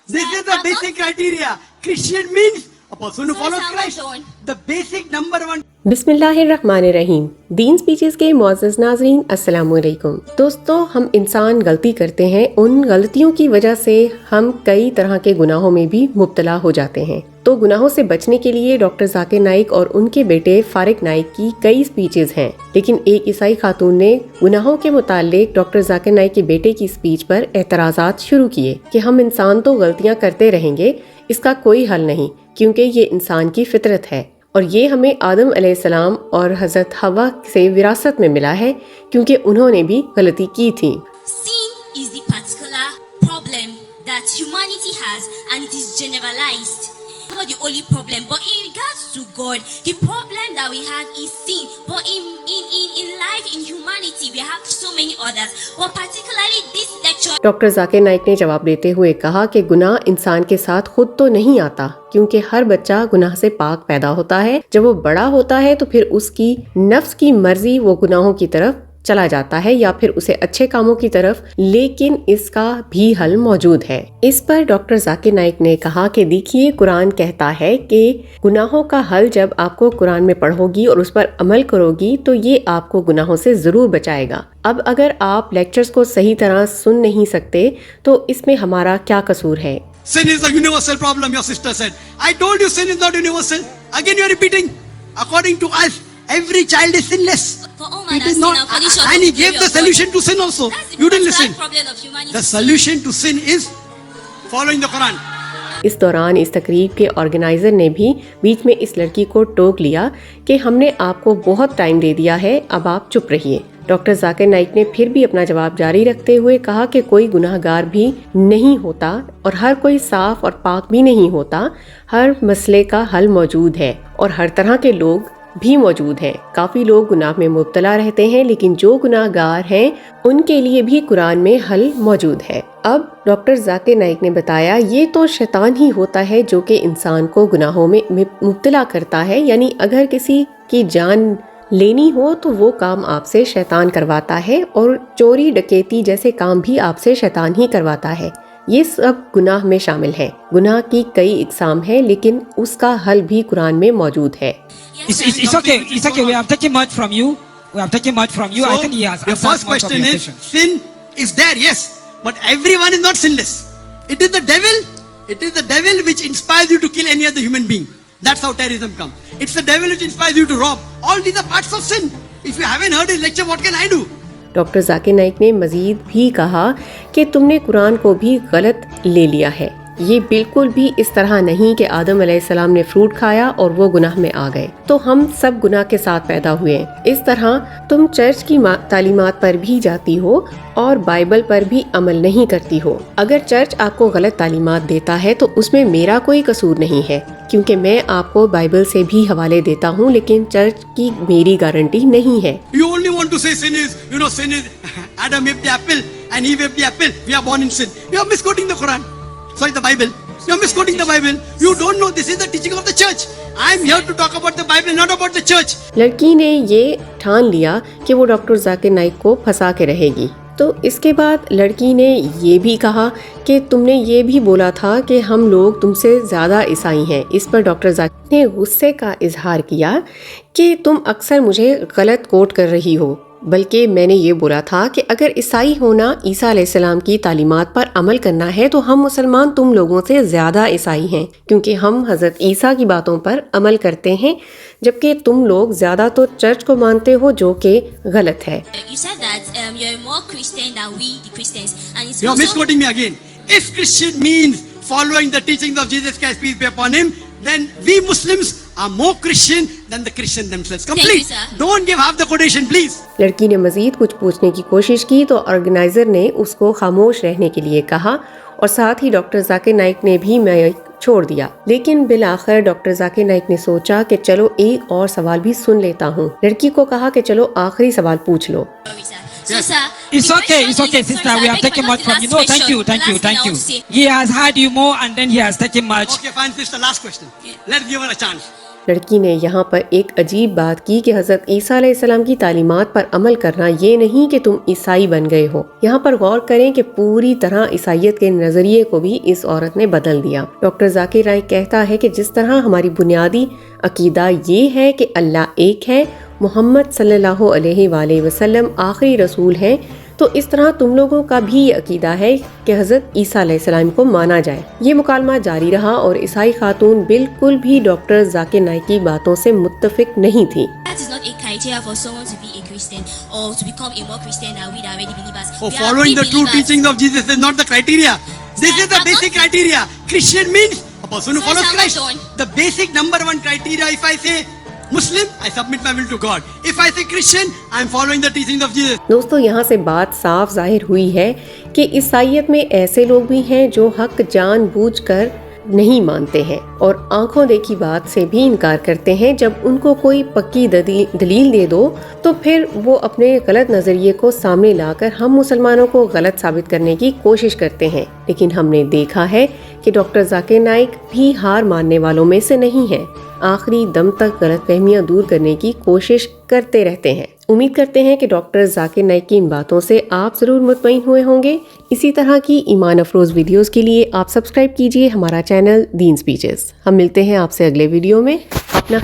This is the basic criteria. Christian means a person who follows Christ. The basic number one. बिस्मिल्लाहिर्रहमानिर्रहीम। दीन speeches के मुअज़्ज़ज़ नाज़रीन, अस्सलाम वालेकुम। दोस्तों, हम इंसान गलती करते हैं। उन गलतियों की वजह से हम कई तरह के गुनाहों में भी मुब्तला हो जाते हैं। तो गुनाहों से बचने के लिए डॉक्टर जाकिर नाइक और उनके बेटे फारिक नाइक की कई स्पीचेस हैं, लेकिन एक ईसाई खातून ने गुनाहों के मुताल्लिक डॉक्टर जाकिर नाइक के बेटे की स्पीच पर एतराज़ात शुरू किए कि हम इंसान तो गलतियां करते रहेंगे, इसका कोई हल नहीं, क्योंकि ये इंसान की फितरत है और ये हमें आदम अलैहिस्सलाम और हज़रत हवा से विरासत में मिला है, क्योंकि उन्होंने भी गलती की थी। Sin is the particular problem that humanity has and it is generalized. Not the only problem, but in regards to God, the problem that we have is sin. But in life, in humanity, we have so many others. But particularly this lecture. Doctor Zakir Naik ने जवाब देते हुए कहा कि गुनाह इंसान के साथ खुद तो नहीं आता, क्योंकि हर बच्चा गुनाह से पाक पैदा होता है। जब वो बड़ा होता है तो फिर उसकी नफ्स की मर्जी वो गुनाहों की तरफ चला जाता है या फिर उसे अच्छे कामों की तरफ, लेकिन इसका भी हल मौजूद है। इस पर डॉक्टर जाकिर नाइक ने कहा कि देखिए, कुरान कहता है कि गुनाहों का हल जब आपको कुरान में पढ़ोगी और उस पर अमल करोगी तो ये आपको गुनाहों से जरूर बचाएगा। अब अगर आप लेक्चर्स को सही तरह सुन नहीं सकते तो इसमें हमारा क्या कसूर है? Sin is a universal problem, your sister said. I told you sin is not universal. Again you are repeating. According to us, every child is sinless. For all man It has is sinned not, and fallen short and of he the gave glory the of God. solution to sin also. That's the You didn't particular listen. problem of humanity. The solution to sin is following the Quran. इस दौरान इस तकरीब के organiser ने भी बीच में इस लड़की को टोक लिया कि हमने आपको बहुत टाइम दे दिया है, अब आप चुप रहिए। डॉक्टर जाकिर नाइक ने फिर भी अपना जवाब जारी रखते हुए कहा कि कोई गुनाहगार भी नहीं होता और हर कोई साफ और पाक भी नहीं होता। हर मसले का हल मौजूद है और हर तरह के लोग भी मौजूद हैं। काफी लोग गुनाह में मुब्तला रहते हैं, लेकिन जो गुनाहगार हैं उनके लिए भी कुरान में हल मौजूद है। अब डॉक्टर जाकिर नाइक ने बताया, ये तो शैतान ही होता है जो कि इंसान को गुनाहों में मुब्तला करता है। यानी अगर किसी की जान लेनी हो तो वो काम आपसे शैतान करवाता है और चोरी डकैती जैसे काम भी आपसे शैतान ही करवाता है। ये सब गुनाह में शामिल है। गुनाह की कई इकसाम है, लेकिन उसका हल भी कुरान में मौजूद है। It's okay. It's okay. We have taken much from you. We have taken much from you. So, I think he has the answered first much of question your is, questions. sin is there, yes, but everyone is not sinless. It is the devil. It is the devil which inspires you to kill any other human being. That's how terrorism comes. It's the devil which inspires you to rob. All these are parts of sin. If you haven't heard his lecture, what can I do? Doctor Zakir Naik ने मजीद भी कहा कि तुमने कुरान को भी गलत ले लिया है। ये बिल्कुल भी इस तरह नहीं कि आदम अलैहिस्सलाम ने फ्रूट खाया और वो गुनाह में आ गए तो हम सब गुनाह के साथ पैदा हुए। इस तरह तुम चर्च की तालीमात पर भी जाती हो और बाइबल पर भी अमल नहीं करती हो। अगर चर्च आपको गलत तालीमात देता है तो उसमें मेरा कोई कसूर नहीं है, क्योंकि मैं आपको बाइबल से भी हवाले देता हूँ, लेकिन चर्च की मेरी गारंटी नहीं है। You only want to say sin is, sin is Adam ate the apple and Eve ate the apple. We are born in sin. You are misquoting the Quran. Sorry, the Bible. You are misquoting the Bible. You don't know this is the teaching of the church. I am here to talk about the Bible, not about the church. लड़की ने ये ठान लिया कि वो doctor Zakir Naik को फंसा के रहेगी। तो इसके बाद लड़की ने ये भी कहा कि तुमने ये भी बोला था कि हम लोग तुमसे ज़्यादा ईसाई हैं। इस पर डॉक्टर जाकिर ने गुस्से का इजहार किया कि तुम अक्सर मुझे गलत कोट कर रही हो, बल्कि मैंने ये बोला था कि अगर ईसाई होना ईसा अलैहिस्सलाम की तालीमात पर अमल करना है तो हम मुसलमान तुम लोगों से ज़्यादा ईसाई हैं, क्योंकि हम हज़रत ईसा की बातों पर अमल करते हैं, जबकि तुम लोग ज़्यादा तो चर्च को मानते हो, जो कि गलत है। You said that you're more Christian than we, the Christians, and it's You are also misquoting me again. If Christian means following the teachings of Jesus Christ, peace be upon him, then we Muslims are more Christian than the Christian themselves. Complete. Thank you, sir. Don't give half the quotation, please. लड़की ने मजीद कुछ पूछने की कोशिश की तो organiser ने उसको खामोश रहने के लिए कहा और साथ ही डॉक्टर जाकिर नाइक ने भी माइक छोड़ दिया। लेकिन बिल आखिर डॉक्टर जाकिर नाइक ने सोचा कि चलो एक और सवाल भी सुन लेता हूँ। लड़की को कहा कि चलो आखिरी सवाल पूछ लो। sorry, sir. So, sir, It's the okay. question It's okay, is- sister. sorry, We sir, have I beg taken your much from pardon, you. No, last thank you. question. Thank you. Last thing Thank I you. will say. He has heard you more and then he has taken much. Okay, fine, sister. Last question. Let's give her a chance. लड़की ने यहाँ पर एक अजीब बात की कि हज़रत ईसा अलैहिस्सलाम की तालीमात पर अमल करना ये नहीं कि तुम ईसाई बन गए हो। यहाँ पर गौर करें कि पूरी तरह ईसाइयत के नजरिए को भी इस औरत ने बदल दिया। डॉक्टर जाकिर नाइक कहता है कि जिस तरह हमारी बुनियादी अकीदा ये है कि अल्लाह एक है, मोहम्मद सल्लल्लाहु अलैहि वसल्लम आखिरी रसूल हैं, तो इस तरह तुम लोगों का भी ये अकीदा है कि हज़रत ईसा अलैहिस्सलाम को माना जाए। ये मुकालमा जारी रहा और ईसाई खातून बिल्कुल भी डॉक्टर जाकिर नाइक की बातों से मुत्तफिक नहीं थी। That is not a criteria for someone to be a Christian or to become a more Christian than we that are already believers. Oh, We are following the true pre-believers. teachings of Jesus is not the criteria. This is the I'm basic not- criteria. Christian means a person who Sir, follows I'm not Christ. done. The basic number one criteria, if I say Muslim, I submit my will to God. If I say Christian, I am following the teachings of Jesus. दोस्तों यहाँ से बात साफ जाहिर हुई है कि ईसाइयत में ऐसे लोग भी हैं जो हक जानबूझकर नहीं मानते हैं और आंखों देखी बात से भी इनकार करते हैं। जब उनको कोई पक्की दलील दे दो तो फिर वो अपने गलत नजरिए को सामने लाकर हम मुसलमानों को गलत साबित करने की कोशिश करते हैं। लेकिन हमने देखा है कि डॉक्टर जाकिर नाइक भी हार मानने वालों में से नहीं है, आखिरी दम तक गलतफहमियां दूर करने की कोशिश करते रहते हैं। उम्मीद करते हैं कि डॉक्टर जाकिर नाइक की इन बातों से आप जरूर मुतमईन हुए होंगे। इसी तरह की ईमान अफरोज वीडियोस के लिए आप सब्सक्राइब कीजिए हमारा चैनल दीन स्पीचेस। हम मिलते हैं आपसे अगले वीडियो में। अपना